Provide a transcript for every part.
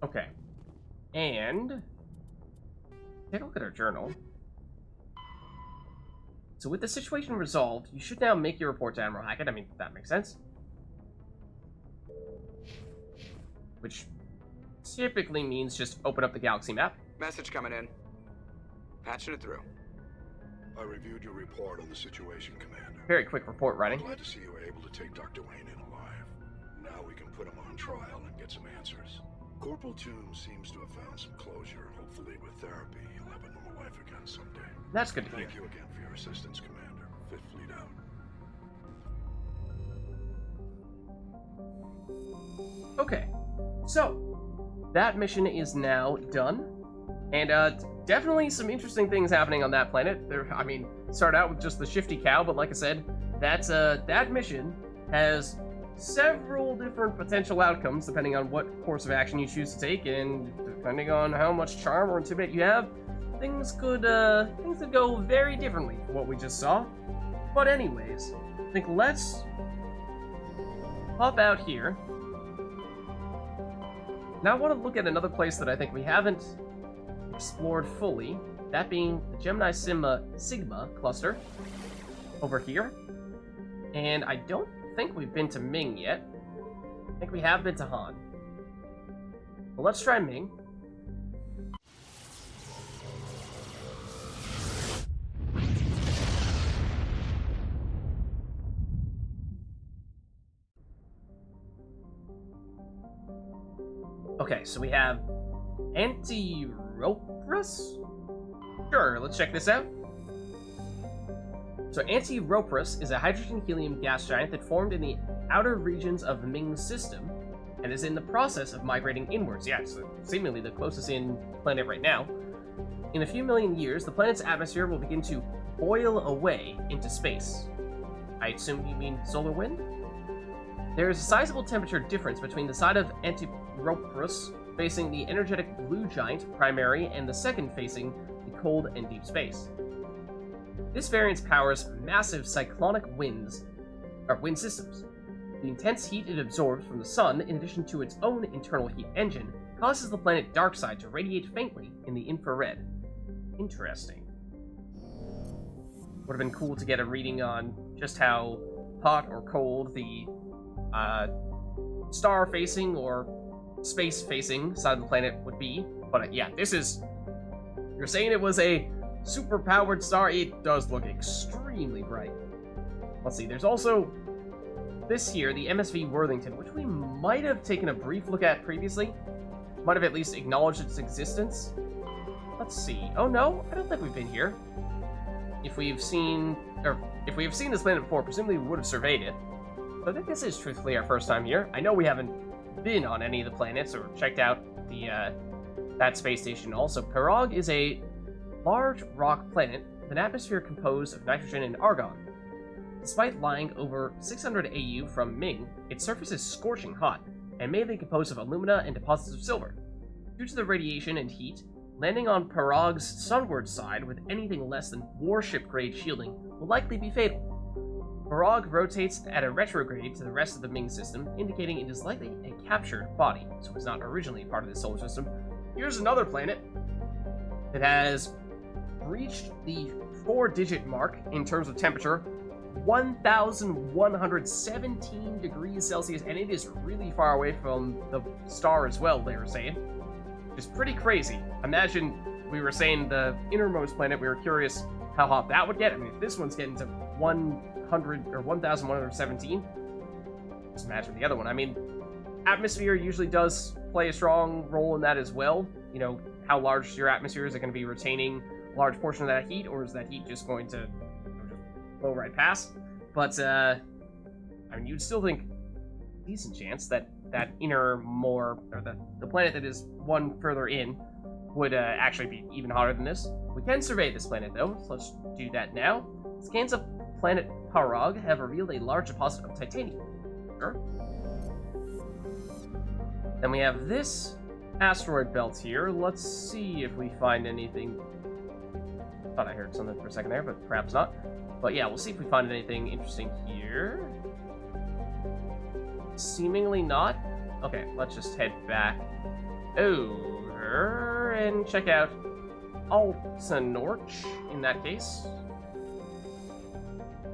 Okay. And take a look at our journal. So with the situation resolved, you should now make your report to Admiral Hackett. I mean, that makes sense. Which typically means just open up the galaxy map. Message coming in. Patching it through. I reviewed your report on the situation, Commander. Very quick report writing. I'm glad to see you were able to take Dr. Wayne in alive. Now we can put him on trial and get some answers. Corporal Toombs seems to have found some closure. Hopefully with therapy, he'll have a normal life again someday. That's good to hear. Thank you again for your assistance, Commander. Fifth Fleet out. Okay, so that mission is now done, and definitely some interesting things happening on that planet. There, I mean, start out with just the shifty cow, but like I said, that's that mission has several different potential outcomes depending on what course of action you choose to take, and depending on how much charm or intimidate you have, things could go very differently from what we just saw. But anyways, I think let's hop out here. Now I want to look at another place that I think we haven't explored fully, that being the Gemini Sigma cluster over here. And I don't think we've been to Ming yet. I think we have been to Han. Well, let's try Ming. Okay, so we have Antiroprus? Sure, let's check this out. So Antiroprus is a hydrogen-helium gas giant that formed in the outer regions of Ming's system and is in the process of migrating inwards. Yeah, it's seemingly the closest in planet right now. In a few million years, the planet's atmosphere will begin to boil away into space. I assume you mean solar wind? There is a sizable temperature difference between the side of Antiroprus facing the energetic blue giant primary and the second facing the cold and deep space. This variance powers massive cyclonic wind systems. The intense heat it absorbs from the sun, in addition to its own internal heat engine, causes the planet Darkside to radiate faintly in the infrared. Interesting. Would have been cool to get a reading on just how hot or cold the star-facing or space-facing side of the planet would be. But yeah, this is... You're saying it was a super-powered star? It does look extremely bright. Let's see, there's also this here, the MSV Worthington, which we might have taken a brief look at previously. Might have at least acknowledged its existence. Let's see. Oh no, I don't think we've been here. If we have seen this planet before, presumably we would have surveyed it. So I think this is truthfully our first time here. I know we haven't been on any of the planets or checked out the that space station. Also, Parag is a large rock planet with an atmosphere composed of nitrogen and argon. Despite lying over 600 AU from Ming, its surface is scorching hot and mainly composed of alumina and deposits of silver. Due to the radiation and heat, landing on Parag's sunward side with anything less than warship-grade shielding will likely be fatal. Parag rotates at a retrograde to the rest of the Ming system, indicating it is likely a captured body, so it's not originally part of the solar system. Here's another planet that has reached the 4-digit mark in terms of temperature, 1,117 degrees Celsius, and it is really far away from the star as well, they were saying. It's pretty crazy. Imagine we were saying the innermost planet, we were curious how hot that would get. I mean, if this one's getting to 100 or 1,117, just imagine the other one. I mean, atmosphere usually does play a strong role in that as well. You know, how large your atmosphere is. It going to be retaining a large portion of that heat, or is that heat just going to blow right past? But I mean, you'd still think decent chance that that inner more, or the planet that is one further in would actually be even hotter than this. We can survey this planet though, so let's do that now. Scans of planet Parag have revealed a large deposit of titanium. Sure. Then we have this asteroid belt here. Let's see if we find anything. Thought I heard something for a second there, but perhaps not. But yeah, we'll see if we find anything interesting here. Seemingly not. Okay, let's just head back over and check out Altanorch in that case.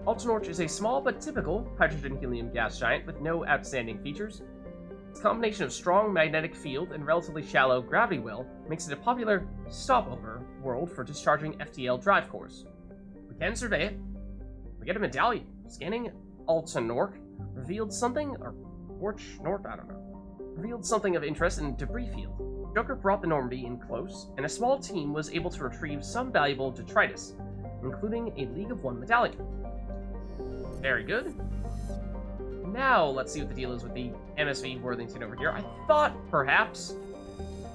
Altanorch is a small but typical hydrogen-helium gas giant with no outstanding features. Its combination of strong magnetic field and relatively shallow gravity well makes it a popular stopover world for discharging FTL drive cores. We can survey it. We get a medallion. Scanning Altanorch revealed something, or Orchnort, I don't know. Revealed something of interest in debris field. Joker brought the Normandy in close, and a small team was able to retrieve some valuable detritus, including a League of One medallion. Very good. Now, let's see what the deal is with the MSV Worthington over here. I thought, perhaps,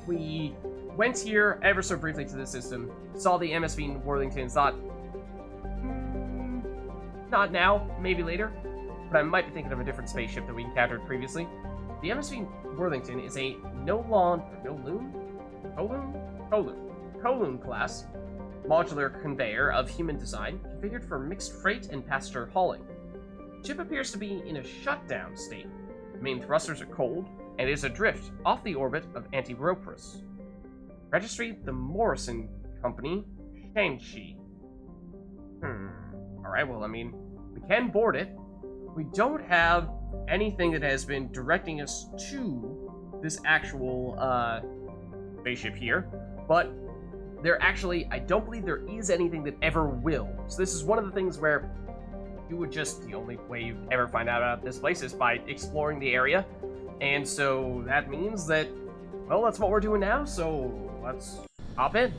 we went here ever so briefly to the system, saw the MSV Worthington, thought, not now, maybe later, but I might be thinking of a different spaceship that we encountered previously. The MSV Worthington is a Colon class modular conveyor of human design, configured for mixed freight and passenger hauling. The ship appears to be in a shutdown state. The main thrusters are cold, and is adrift off the orbit of Antiropris. Registry, the Morrison Company, Shanxi. Alright, well, I mean, we can board it. We don't have anything that has been directing us to this actual, spaceship here, but there actually, I don't believe there is anything that ever will. So this is one of the things where you would just, the only way you ever find out about this place is by exploring the area, and so that means that, well, that's what we're doing now, so let's hop in.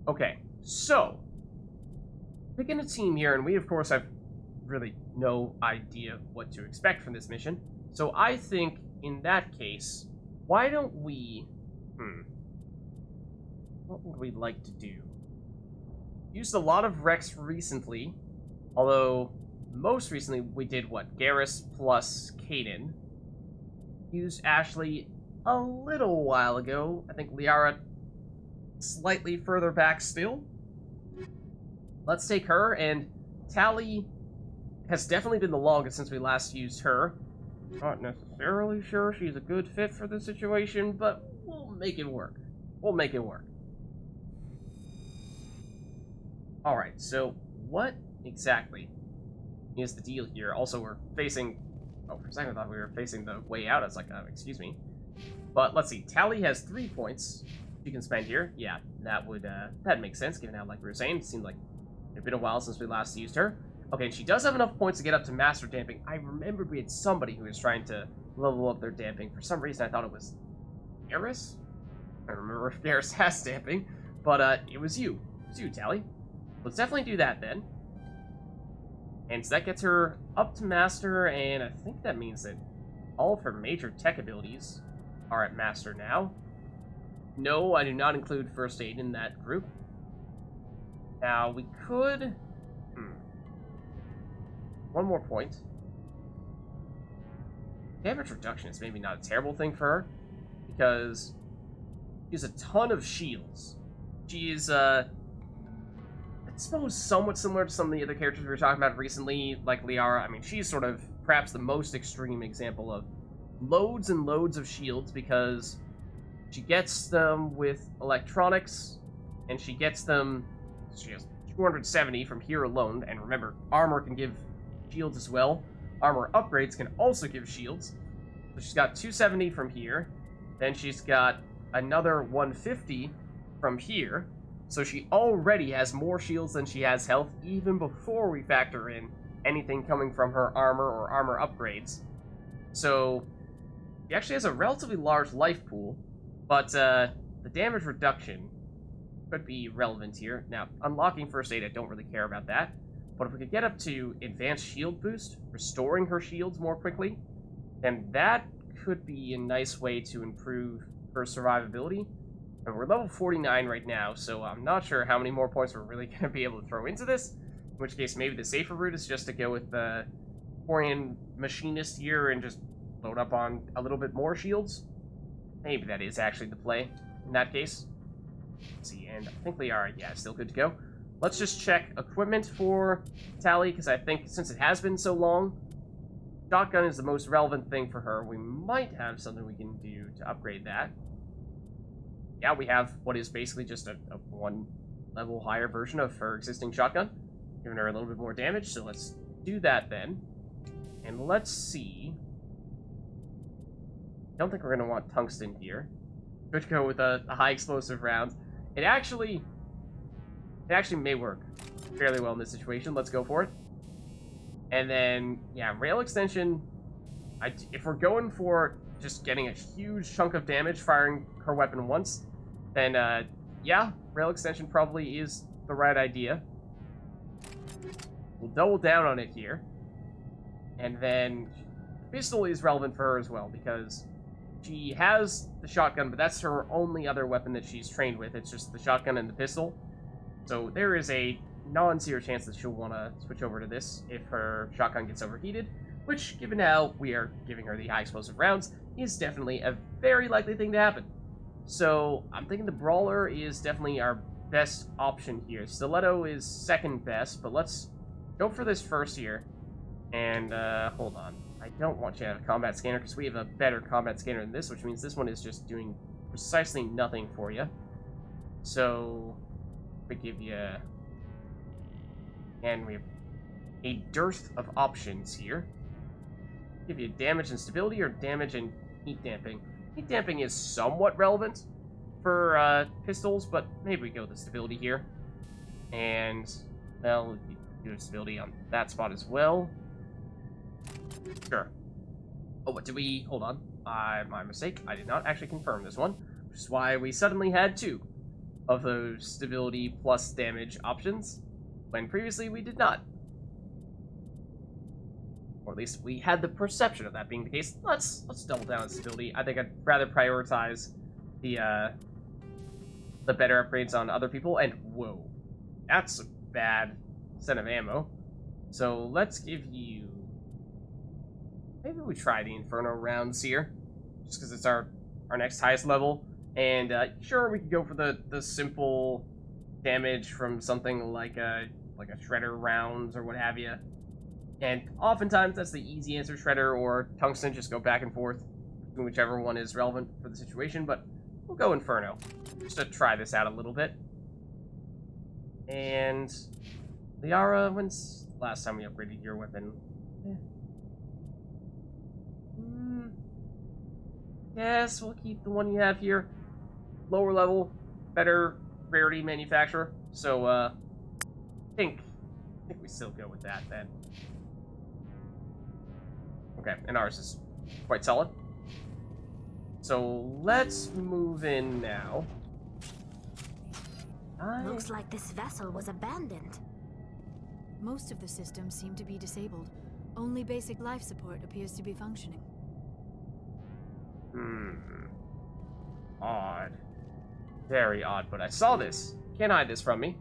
Okay, so, picking a team here, and we, of course, have really no idea what to expect from this mission, so I think, in that case, why don't we, what would we like to do? Used a lot of Rex recently, although most recently we did what? Garrus plus Kaden. Used Ashley a little while ago. I think Liara slightly further back still. Let's take her, and Tally has definitely been the longest since we last used her. Not necessarily sure she's a good fit for the situation, but we'll make it work. We'll make it work. Alright, so what exactly is the deal here? Also, we're facing... Oh, for a second I thought we were facing the way out. I was like, excuse me. But let's see. Tally has 3 points she can spend here. Yeah, that would, that makes sense, given how, like we were saying, it seemed like it's been a while since we last used her. Okay, and she does have enough points to get up to Master Damping. I remembered we had somebody who was trying to level up their damping. For some reason, I thought it was Garrus? I don't remember if Garrus has damping, but, it was you. It was you, Tally. Let's definitely do that, then. And so that gets her up to Master, and I think that means that all of her major tech abilities are at Master now. No, I do not include First Aid in that group. Now, we could... One more point. Damage reduction is maybe not a terrible thing for her, because she has a ton of shields. She is, I suppose, somewhat similar to some of the other characters we were talking about recently, like Liara. I mean, she's sort of perhaps the most extreme example of loads and loads of shields, because she gets them with electronics, and she gets them... She has 270 from here alone, and remember, armor can give shields as well. Armor upgrades can also give shields. So she's got 270 from here, then she's got another 150 from here, so she already has more shields than she has health, even before we factor in anything coming from her armor or armor upgrades. So she actually has a relatively large life pool, but the damage reduction could be relevant here. Now, unlocking First Aid, I don't really care about that, but if we could get up to Advanced Shield Boost, restoring her shields more quickly, then that could be a nice way to improve her survivability. And we're level 49 right now, so I'm not sure how many more points we're really going to be able to throw into this, in which case maybe the safer route is just to go with the Quarian Machinist here and just load up on a little bit more shields. Maybe that is actually the play in that case. Let's see, and I think they are, yeah, still good to go. Let's just check equipment for Tally, because I think since it has been so long, shotgun is the most relevant thing for her. We might have something we can do to upgrade that. Yeah, we have what is basically just a one level higher version of her existing shotgun, giving her a little bit more damage, so let's do that then. And let's see. I don't think we're going to want tungsten here. Could go with a high explosive round. It actually may work fairly well in this situation. Let's go for it. And then, yeah, rail extension. If we're going for just getting a huge chunk of damage firing her weapon once, then yeah, rail extension probably is the right idea. We'll double down on it here. And then pistol is relevant for her as well, because she has the shotgun, but that's her only other weapon that she's trained with. It's just the shotgun and the pistol. So there is a non-zero chance that she'll want to switch over to this if her shotgun gets overheated, which, given how we are giving her the high explosive rounds, is definitely a very likely thing to happen. So I'm thinking the Brawler is definitely our best option here. Stiletto is second best, but let's go for this first here. And, hold on. I don't want you to have a combat scanner, because we have a better combat scanner than this, which means this one is just doing precisely nothing for you. So, we give you... And we have a dearth of options here. Give you damage and stability, or damage and heat damping. Heat damping is somewhat relevant for pistols, but maybe we go with the stability here. And, well, do stability on that spot as well. Sure. Oh, what did we... Hold on. My mistake. I did not actually confirm this one, which is why we suddenly had two of those stability plus damage options, when previously we did not. Or at least we had the perception of that being the case. Let's double down on stability. I think I'd rather prioritize the better upgrades on other people. And whoa, that's a bad set of ammo. So let's give you... Maybe we try the Inferno rounds here, just because it's our next highest level. And sure, we could go for the simple damage from something like a Shredder rounds or what have you. And oftentimes that's the easy answer, Shredder or Tungsten. Just go back and forth between whichever one is relevant for the situation. But we'll go Inferno just to try this out a little bit. And Liara, when's the last time we upgraded your weapon? Yes, we'll keep the one you have here. Lower level, better rarity manufacturer. So, I think we still go with that then. Okay, and ours is quite solid. So let's move in now. Looks like this vessel was abandoned. Most of the systems seem to be disabled. Only basic life support appears to be functioning. Odd. Very odd, but I saw this. Can't hide this from me.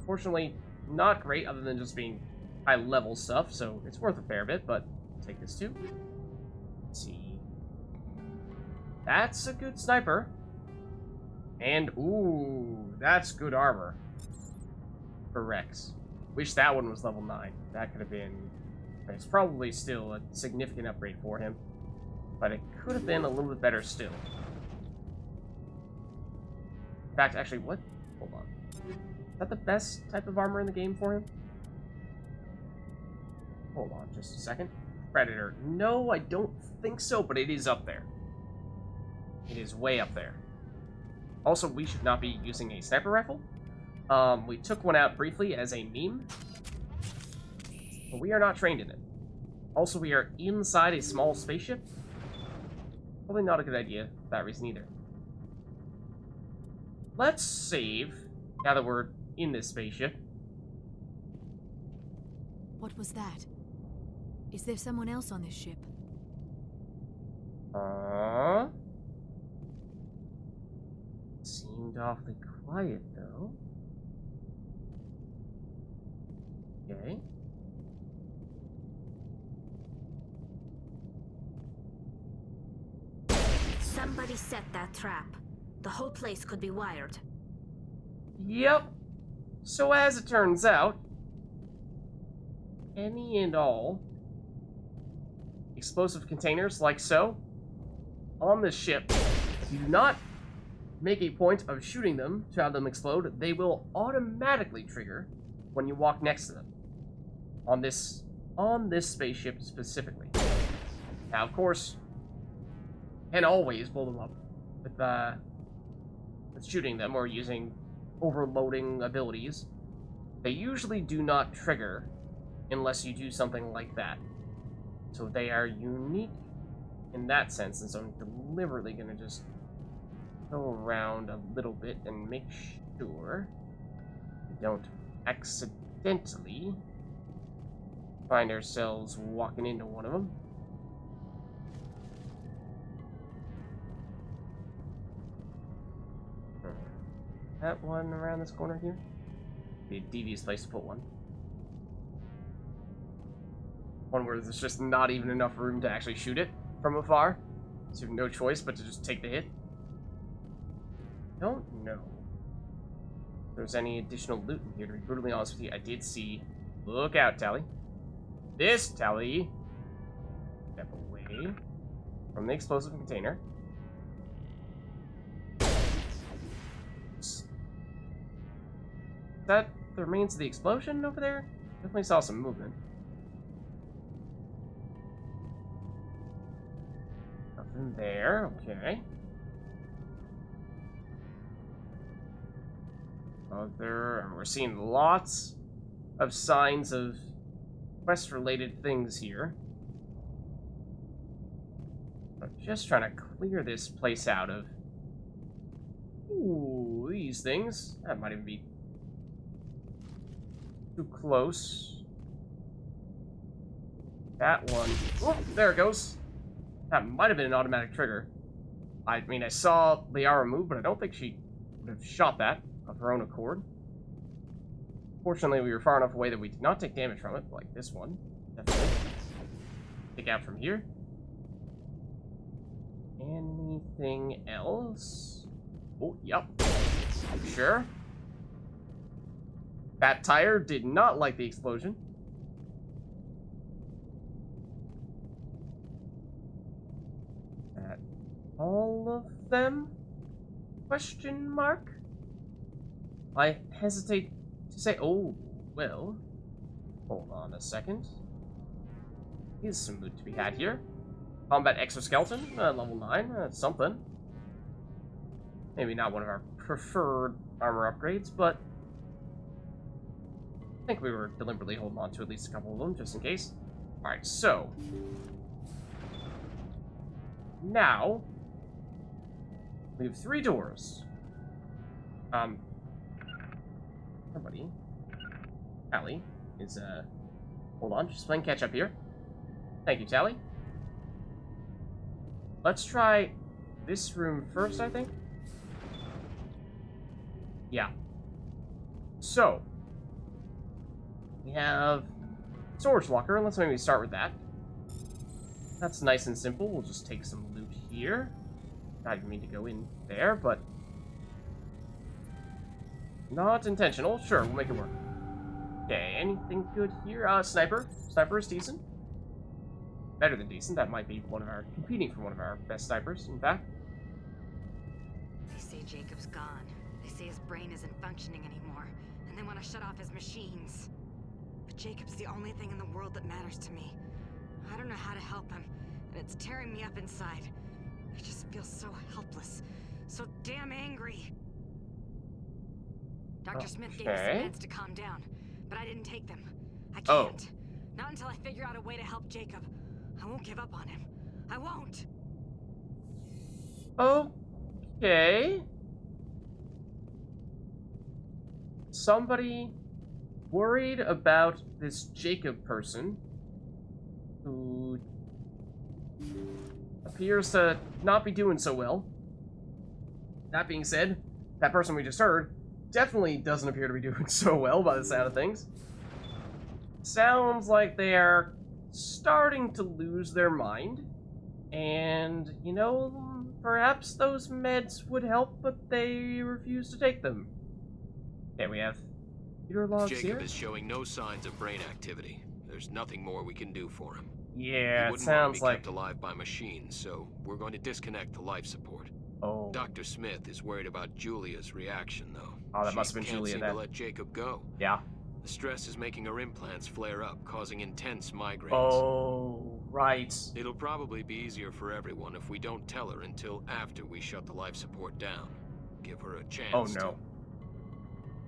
Fortunately, not great other than just being high-level stuff, so it's worth a fair bit, but I'll take this too. Let's see. That's a good sniper. And, ooh, that's good armor. For Rex. Wish that one was level 9. That could have been... It's probably still a significant upgrade for him. But it could have been a little bit better still. In fact, actually, what? Hold on. Is that the best type of armor in the game for him? Hold on just a second. Predator. No, I don't think so, but it is up there. It is way up there. Also, we should not be using a sniper rifle. We took one out briefly as a meme. But we are not trained in it. Also, we are inside a small spaceship. Probably not a good idea for that reason either. Let's save, now that we're in this spaceship. What was that? Is there someone else on this ship? Seemed awfully quiet, though. Okay. Somebody set that trap. The whole place could be wired. Yep. So as it turns out, any and all explosive containers like so on this ship. If you do not make a point of shooting them to have them explode, they will automatically trigger when you walk next to them. On this spaceship specifically. Now, of course, and always blow them up with shooting them or using overloading abilities. They usually do not trigger unless you do something like that. So they are unique in that sense, and so I'm deliberately going to just go around a little bit and make sure we don't accidentally find ourselves walking into one of them. That one around this corner here? Be a devious place to put one. One where there's just not even enough room to actually shoot it from afar. So you have no choice but to just take the hit. Don't know if there's any additional loot in here, to be brutally honest with you. I did see... Look out, Tally. This Tally! Step away from the explosive container. Is that the remains of the explosion over there? Definitely saw some movement. Nothing there, okay. We're seeing lots of signs of quest-related things here. I'm just trying to clear this place out of... Ooh, these things. That might even be too close. That one. Oh, there it goes. That might have been an automatic trigger. I mean, I saw Liara move, but I don't think she would have shot that of her own accord. Fortunately, we were far enough away that we did not take damage from it, like this one. Definitely. Take out from here. Anything else? Oh, yep. Sure. That tire did not like the explosion. That all of them? Question mark? I hesitate to say, oh, well, hold on a second. Here's some loot to be had here. Combat exoskeleton, level 9, that's something. Maybe not one of our preferred armor upgrades, but I think we were deliberately holding on to at least a couple of them, just in case. Alright, so now we have 3 doors. Somebody, Tally, is, hold on, just playing catch up here. Thank you, Tally. Let's try this room first, I think. Yeah. So, we have storage locker, and let's maybe start with that. That's nice and simple. We'll just take some loot here. Not even mean to go in there, but not intentional. Sure, we'll make it work. Okay, anything good here? Sniper. Sniper is decent. Better than decent. That might be competing for one of our best snipers, in fact. They say Jacob's gone. They say his brain isn't functioning anymore, and they want to shut off his machines. But Jacob's the only thing in the world that matters to me. I don't know how to help him, and it's tearing me up inside. I just feel so helpless, so damn angry. Dr. Smith gave us some meds to calm down, but I didn't take them. I can't. Not until I figure out a way to help Jacob. I won't give up on him. I won't. Okay. Somebody worried about this Jacob person who appears to not be doing so well. That being said, that person we just heard definitely doesn't appear to be doing so well by the sound of things. Sounds like they are starting to lose their mind. And, you know, perhaps those meds would help, but they refuse to take them. Okay, we have computer logs here. Jacob is showing no signs of brain activity. There's nothing more we can do for him. Yeah, He it wouldn't want to sounds be like... kept alive by machines, so we're going to disconnect the life support. Oh. Dr. Smith is worried about Julia's reaction, though. Oh, that She must have been can't Julia seem then. to let Jacob go. Yeah. The stress is making her implants flare up, causing intense migraines. Oh, right. It'll probably be easier for everyone if we don't tell her until after we shut the life support down. Give her a chance. Oh, no.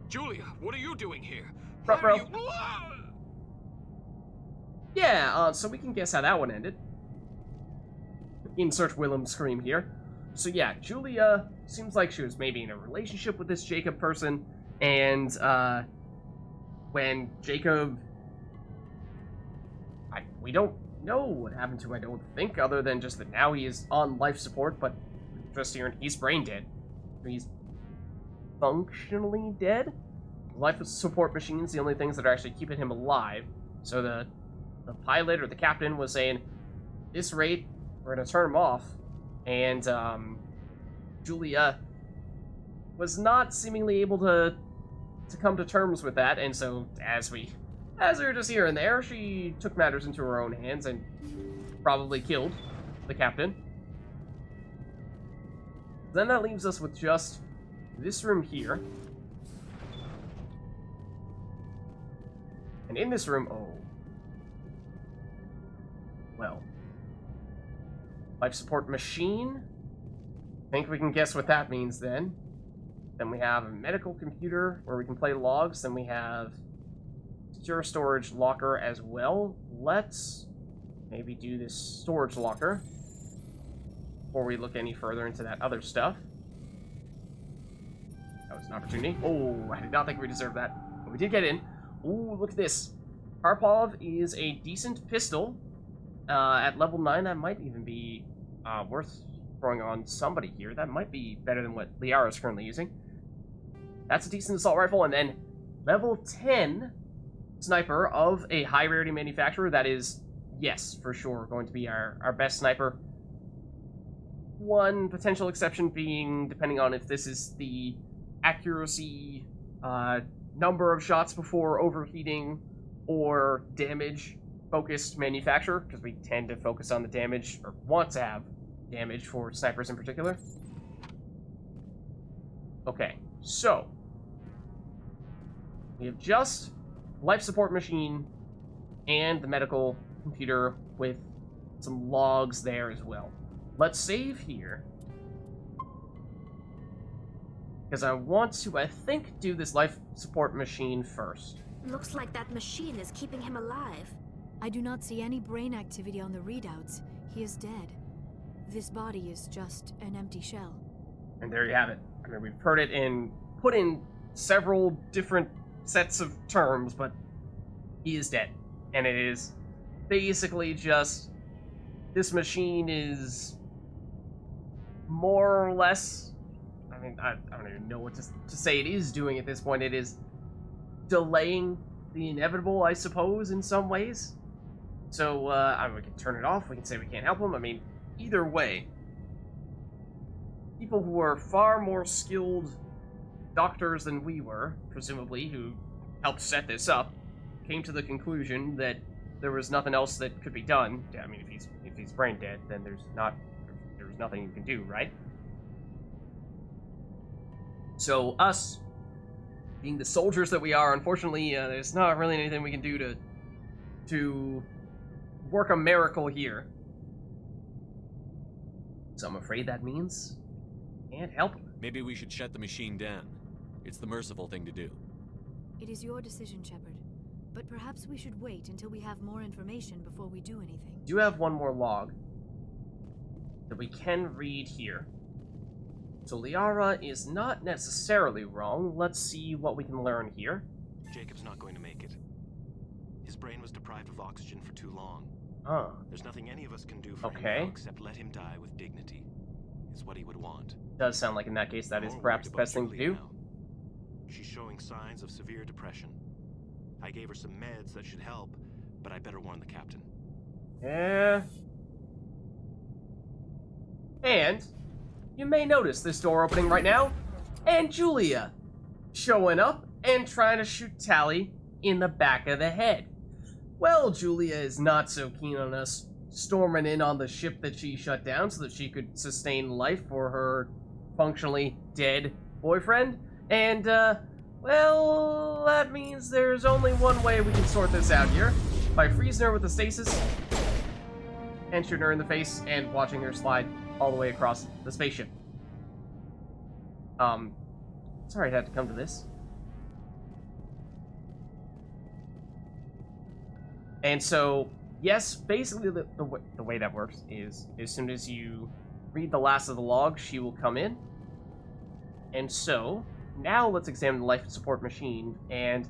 Julia, what are you doing here? Front Why are row. you... Yeah, so we can guess how that one ended. Insert Willem scream here. So yeah, Julia seems like she was maybe in a relationship with this Jacob person, and when Jacob... we don't know what happened to him, I don't think, other than just that now he is on life support, but just hearing he's brain dead. He's functionally dead. Life support machines, the only things that are actually keeping him alive. So the pilot or the captain was saying, this rate, we're gonna turn him off. And Julia was not seemingly able to come to terms with that, and so as we were just here and there, she took matters into her own hands and probably killed the captain. Then that leaves us with just this room here. And in this room, oh. Well. Life support machine? I think we can guess what that means then. Then we have a medical computer where we can play logs. Then we have secure storage locker as well. Let's maybe do this storage locker before we look any further into that other stuff. That was an opportunity. Oh, I did not think we deserved that. But we did get in. Ooh, look at this. Karpov is a decent pistol. At level 9, that might even be worth throwing on somebody here. That might be better than what Liara is currently using. That's a decent assault rifle. And then level 10 sniper of a high rarity manufacturer. That is, yes, for sure, going to be our best sniper. One potential exception being, depending on if this is the accuracy number of shots before overheating or damage focused manufacturer, because we tend to focus on the damage, or want to have damage for snipers in particular. Okay, so we have just life support machine and the medical computer with some logs there as well. Let's save here, because I want to, I think, do this life support machine first. Looks like that machine is keeping him alive. I do not see any brain activity on the readouts. He is dead. This body is just an empty shell. And there you have it. I mean, we've heard it put in several different sets of terms, but he is dead. And it is basically just, this machine is more or less, I mean, I don't even know what to say it is doing at this point. It is delaying the inevitable, I suppose, in some ways. So, I mean, we can turn it off, we can say we can't help him. I mean, either way, people who are far more skilled doctors than we were, presumably, who helped set this up, came to the conclusion that there was nothing else that could be done. I mean, if he's brain dead, then there's nothing you can do, right? So us, being the soldiers that we are, unfortunately, there's not really anything we can do to work a miracle here. So I'm afraid that means can't help him. Maybe we should shut the machine down. It's the merciful thing to do. It is your decision, Shepard. But perhaps we should wait until we have more information before we do anything. Do have one more log that we can read here. So Liara is not necessarily wrong. Let's see what we can learn here. Jacob's not going to make it. His brain was deprived of oxygen for too long. Oh. There's nothing any of us can do for him now except let him die with dignity. It's what he would want. Does sound like in that case that is perhaps the best thing to do. Now. She's showing signs of severe depression. I gave her some meds that should help, but I better warn the captain. Yeah. And you may notice this door opening right now, and Julia showing up and trying to shoot Tally in the back of the head. well, Julia is not so keen on us storming in on the ship that she shut down so that she could sustain life for her functionally dead boyfriend. And, well, that means there's only one way we can sort this out here. By freezing her with the stasis, and shooting her in the face, and watching her slide all the way across the spaceship. Sorry it had to come to this. And so, yes, basically the way that works is as soon as you read the last of the log, she will come in. And so, now let's examine the life support machine. And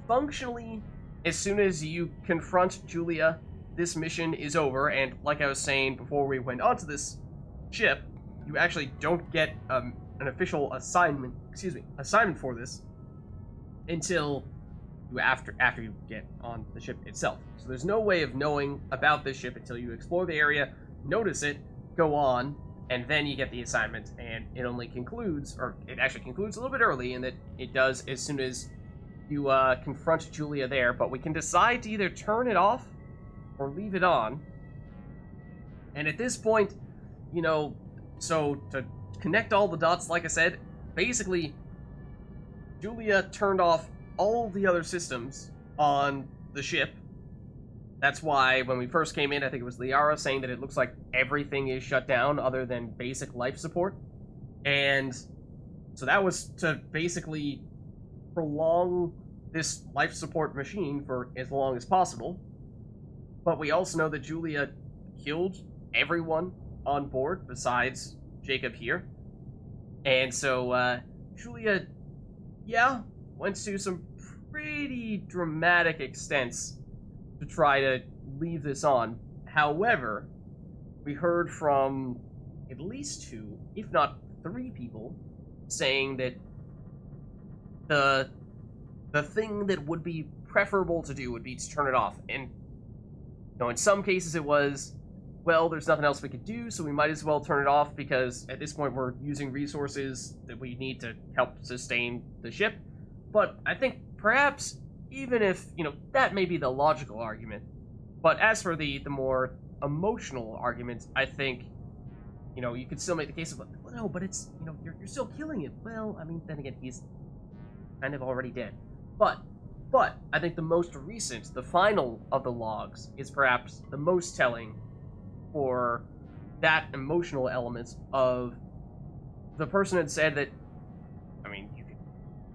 functionally, as soon as you confront Julia, this mission is over. And like I was saying before we went onto this ship, you actually don't get an official assignment for this until after you get on the ship itself. So there's no way of knowing about this ship until you explore the area, notice it, go on, and then you get the assignment. And it only concludes, or it actually concludes a little bit early, in that it does as soon as you confront Julia there. But we can decide to either turn it off or leave it on. And at this point, you know, so to connect all the dots, like I said, basically Julia turned off all the other systems on the ship. That's why when we first came in, I think it was Liara saying that it looks like everything is shut down other than basic life support. And so that was to basically prolong this life support machine for as long as possible. But we also know that Julia killed everyone on board besides Jacob here. And so Julia, yeah, went to some pretty dramatic extents to try to leave this on. However, we heard from at least 2, if not 3 people, saying that the thing that would be preferable to do would be to turn it off. And, you know, in some cases it was, well, there's nothing else we could do, so we might as well turn it off because at this point we're using resources that we need to help sustain the ship. But I think perhaps, even if, you know, that may be the logical argument, but as for the more emotional argument, I think, you know, you could still make the case of, well, no, but it's, you know, you're still killing him. Well, I mean, then again, he's kind of already dead. But I think the most recent, the final of the logs, is perhaps the most telling for that emotional element of the person had said that, I mean, you could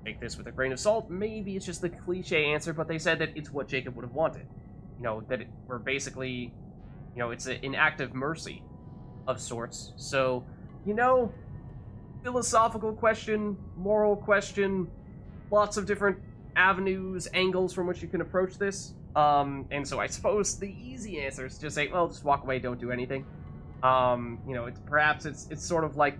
take this with a grain of salt, maybe it's just the cliche answer, but they said that it's what Jacob would have wanted. You know, that we're basically, you know, it's an act of mercy of sorts. So, you know, philosophical question, moral question, lots of different avenues, angles from which you can approach this. And so I suppose the easy answer is to just say, well, just walk away, don't do anything. You know, it's sort of like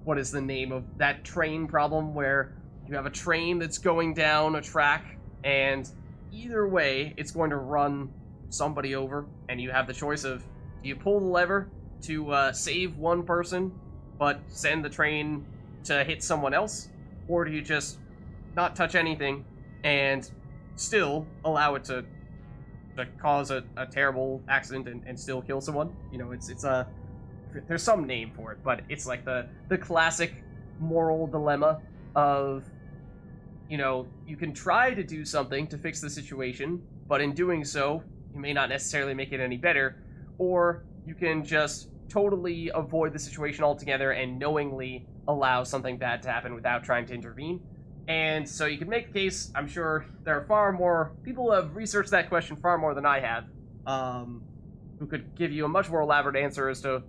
what is the name of that train problem where you have a train that's going down a track, and either way, it's going to run somebody over, and you have the choice of, do you pull the lever to save one person, but send the train to hit someone else, or do you just not touch anything and still allow it to cause a terrible accident and still kill someone? You know, there's some name for it, but it's like the classic moral dilemma of, you know, you can try to do something to fix the situation, but in doing so, you may not necessarily make it any better, or you can just totally avoid the situation altogether and knowingly allow something bad to happen without trying to intervene. And so you can make the case, I'm sure there are far more people who have researched that question far more than I have, who could give you a much more elaborate answer as to,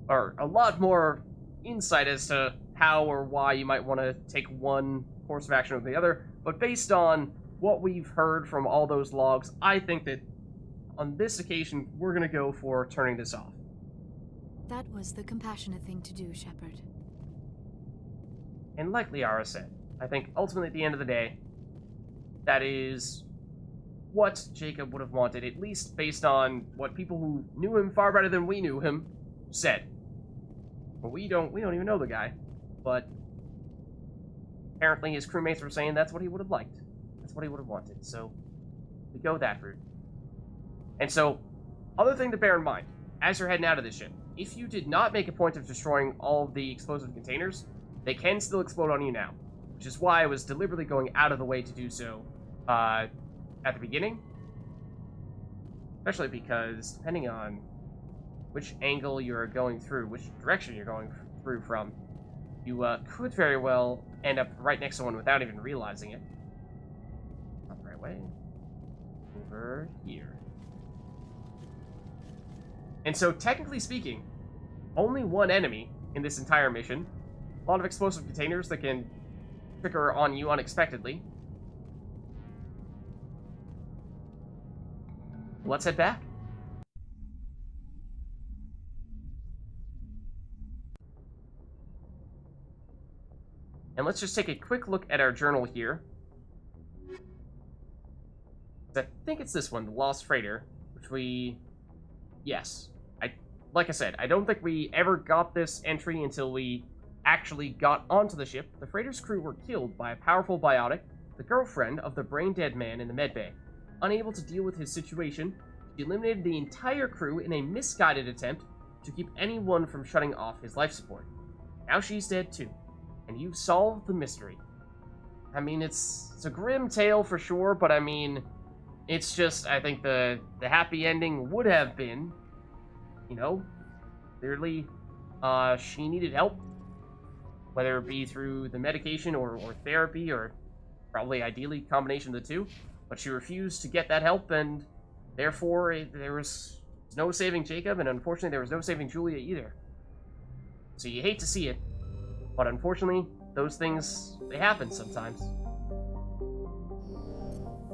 or a lot more insight as to how or why you might want to take one course of action over the other. But based on what we've heard from all those logs, I think that on this occasion, we're going to go for turning this off. That was the compassionate thing to do, Shepard. And like Liara said, I think ultimately at the end of the day, that is what Jacob would have wanted, at least based on what people who knew him far better than we knew him said. Well, we don't even know the guy, but apparently his crewmates were saying that's what he would have liked. That's what he would have wanted, so we go that route. And so, other thing to bear in mind, as you're heading out of this ship, if you did not make a point of destroying all of the explosive containers, they can still explode on you now. Which is why I was deliberately going out of the way to do so at the beginning. Especially because, depending on which angle you're going through, which direction you're going through from, you could very well end up right next to one without even realizing it. Not the right way. Over here. And so, technically speaking, only one enemy in this entire mission. A lot of explosive containers that can trigger on you unexpectedly. Let's head back. And let's just take a quick look at our journal here. I think it's this one, the Lost Freighter, which we... Yes. Like I said, I don't think we ever got this entry until we actually got onto the ship. The freighter's crew were killed by a powerful biotic, the girlfriend of the brain-dead man in the medbay. Unable to deal with his situation, she eliminated the entire crew in a misguided attempt to keep anyone from shutting off his life support. Now she's dead too, and you've solved the mystery. I mean, it's a grim tale for sure, but I mean, it's just, I think the happy ending would have been, you know, clearly she needed help, whether it be through the medication or therapy, or probably ideally combination of the two, but she refused to get that help, and therefore there was no saving Jacob, and unfortunately there was no saving Julia either. So you hate to see it, but unfortunately those things, they happen sometimes.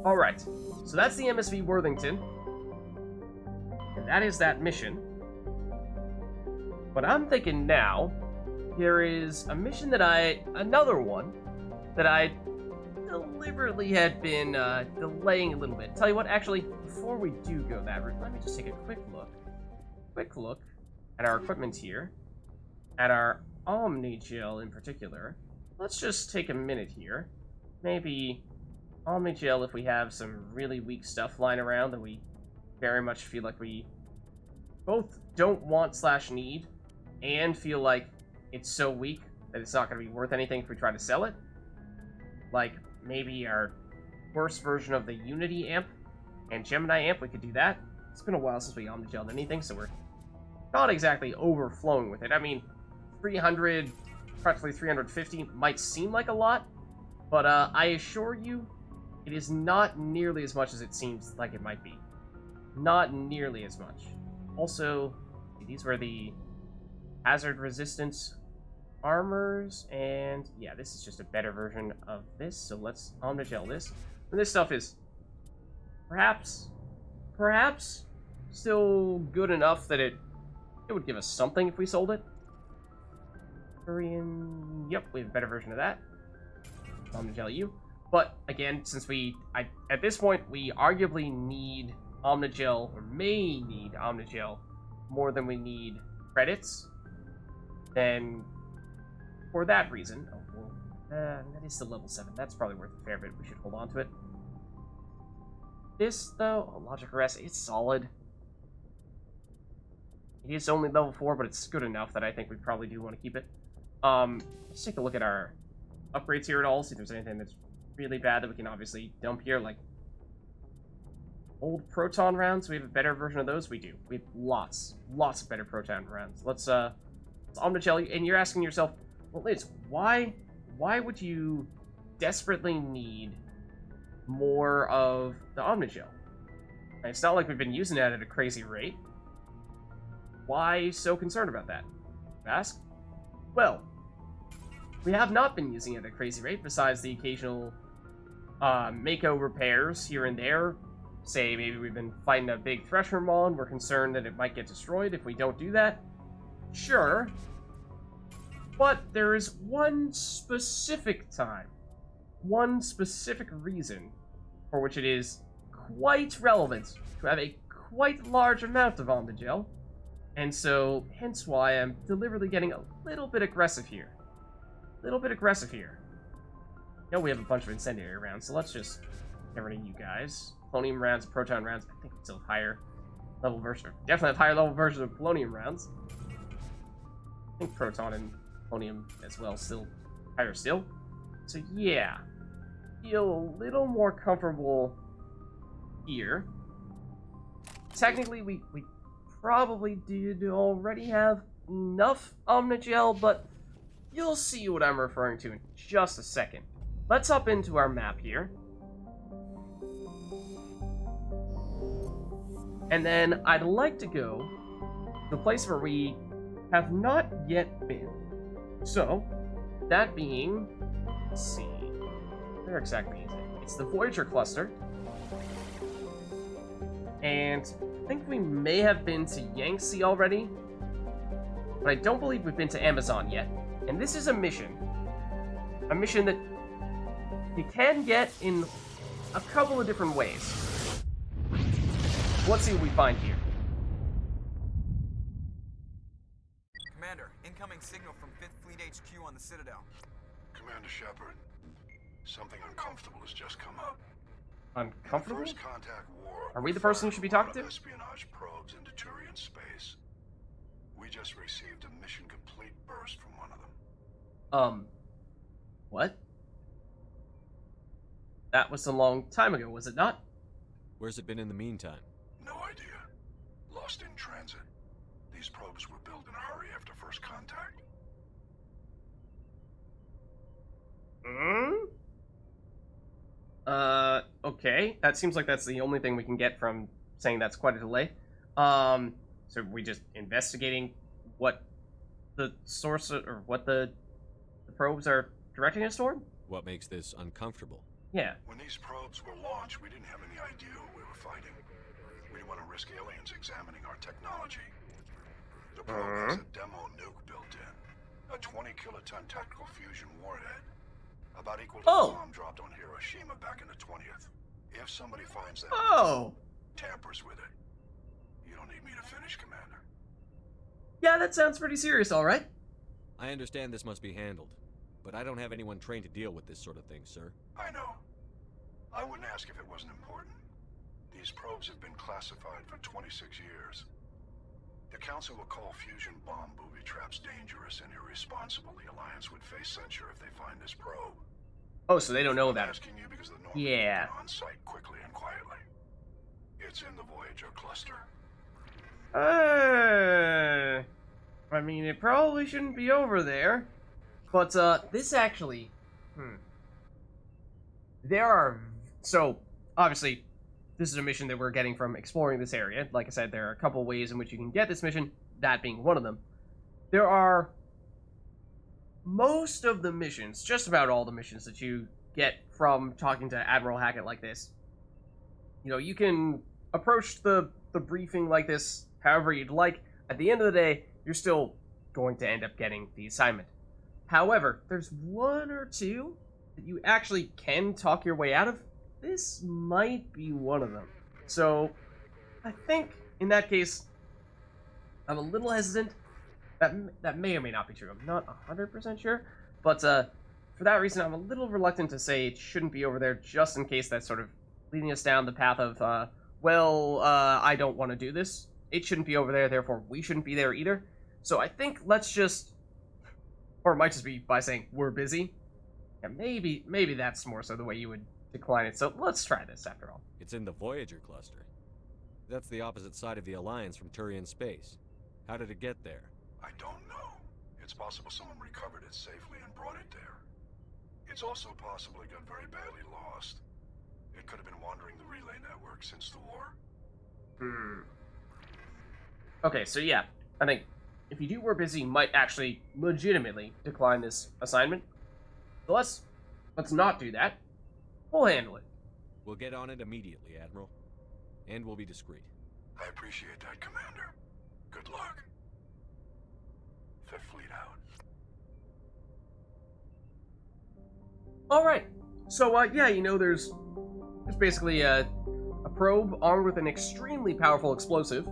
Alright, so that's the MSV Worthington, and that is that mission. But I'm thinking now, there is a mission that another one, that I deliberately had been delaying a little bit. Tell you what, actually, before we do go that route, let me just take a quick look at our equipment here, at our Omnigel in particular. Let's just take a minute here. Maybe Omnigel if we have some really weak stuff lying around that we very much feel like we both don't want / need, and feel like it's so weak that it's not going to be worth anything if we try to sell it. Like, maybe our worst version of the Unity amp and Gemini amp, we could do that. It's been a while since we Omnigel'd anything, so we're not exactly overflowing with it. I mean, 300, practically 350 might seem like a lot, but I assure you, it is not nearly as much as it seems like it might be. Not nearly as much. Also, these were the hazard resistance armors, and yeah, this is just a better version of this, so let's Omnigel this. And this stuff is perhaps still good enough that it would give us something if we sold it. Korean, yep, we have a better version of that. Omnigel you. But again, since at this point we arguably need Omnigel, or may need Omnigel more than we need credits, then for that reason, that is still level 7. That's probably worth a fair bit. We should hold on to it. This, though, Logic Arrest, it's solid. It is only level 4, but it's good enough that I think we probably do want to keep it. Let's take a look at our upgrades here at all, see if there's anything that's really bad that we can obviously dump here, like old proton rounds. We have a better version of those. We do. We have lots of better proton rounds. Let's Omnigel, and you're asking yourself, well, Liz, why would you desperately need more of the Omnigel? It's not like we've been using that at a crazy rate. Why so concerned about that? Ask? Well, we have not been using it at a crazy rate, besides the occasional Mako repairs here and there. Say, maybe we've been fighting a big Thresher Maw, we're concerned that it might get destroyed if we don't do that. Sure. But there is one specific time, one specific reason for which it is quite relevant to have a quite large amount of Omnigel, and so hence why I'm deliberately getting a little bit aggressive here. You know we have a bunch of incendiary rounds, so let's just get rid of you guys. Plutonium rounds, proton rounds, I think it's still higher. level version, definitely have higher level version of polonium rounds. I think proton and polonium as well, still higher still. So yeah, feel a little more comfortable here. Technically, we probably did already have enough Omnigel, but you'll see what I'm referring to in just a second. Let's hop into our map here. And then I'd like to go to the place where we have not yet been. So, that being, let's see, where exactly is it? It's the Voyager cluster. And I think we may have been to Yangtze already, but I don't believe we've been to Amazon yet. And this is a mission that you can get in a couple of different ways. Let's see what we find here. Commander, incoming signal from 5th Fleet HQ on the Citadel. Commander Shepard, something uncomfortable has just come up. Uncomfortable? First contact war. Are we the person you should be talking to? Espionage probes into Turian space. We just received a mission complete burst from one of them. What? That was a long time ago, was it not? Where's it been in the meantime? No idea. Lost in transit. These probes were built in a hurry after first contact. Okay. That seems like that's the only thing we can get from saying that's quite a delay. So we just investigating what the source or what the probes are directing us toward? What makes this uncomfortable? Yeah. When these probes were launched, we didn't have any idea what we were fighting. We didn't want to risk aliens examining our technology. The probe has a demo nuke built in. A 20-kiloton tactical fusion warhead. About equal to the bomb dropped on Hiroshima back in the 20th. If somebody finds that, tampers with it. You don't need me to finish, Commander. Yeah, that sounds pretty serious, all right. I understand this must be handled, but I don't have anyone trained to deal with this sort of thing, sir. I know. I wouldn't ask if it wasn't important. These probes have been classified for 26 years. The Council will call fusion bomb booby traps dangerous and irresponsible. The Alliance would face censure if they find this probe. Oh, so they don't know I'm that. asking you because the North Yeah. on site quickly and quietly. It's in the Voyager cluster. I mean, it probably shouldn't be over there. But, this actually... There are... So, obviously, this is a mission that we're getting from exploring this area. Like I said, there are a couple ways in which you can get this mission, that being one of them. There are... Most of the missions, just about all the missions that you get from talking to Admiral Hackett like this, you know, you can approach the briefing like this however you'd like. At the end of the day, you're still going to end up getting the assignment. However, there's one or two that you actually can talk your way out of. This might be one of them. So, I think, in that case, I'm a little hesitant. That may or may not be true. I'm not 100% sure. But, for that reason, I'm a little reluctant to say it shouldn't be over there, just in case that's sort of leading us down the path of, I don't want to do this. It shouldn't be over there, therefore we shouldn't be there either. So I think let's just... Or it might just be by saying, we're busy. Yeah, maybe that's more so the way you would decline it. So let's try this, after all. It's in the Voyager cluster. That's the opposite side of the Alliance from Turian space. How did it get there? I don't know. It's possible someone recovered it safely and brought it there. It's also possible it got very badly lost. It could have been wandering the relay network since the war. Okay, so yeah, I think if you do we're busy, you might actually legitimately decline this assignment. So let's not do that. We'll handle it. We'll get on it immediately, Admiral. And we'll be discreet. I appreciate that, Commander. Good luck. Fifth Fleet out. Alright, so yeah, you know, there's basically a probe armed with an extremely powerful explosive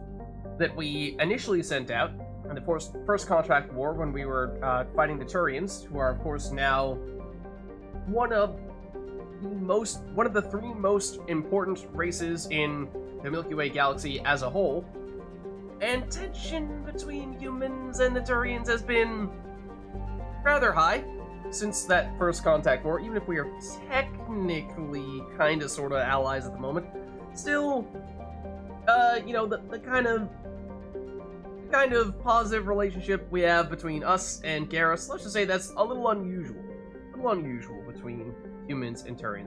that we initially sent out in the first contract war when we were fighting the Turians, who are, of course, now one of one of the three most important races in the Milky Way galaxy as a whole, and tension between humans and the Turians has been rather high since that first contact war. Even if we are technically kind of sort of allies at the moment, still, you know, the kind of positive relationship we have between us and Garrus, let's just say that's a little unusual between humans and Turians.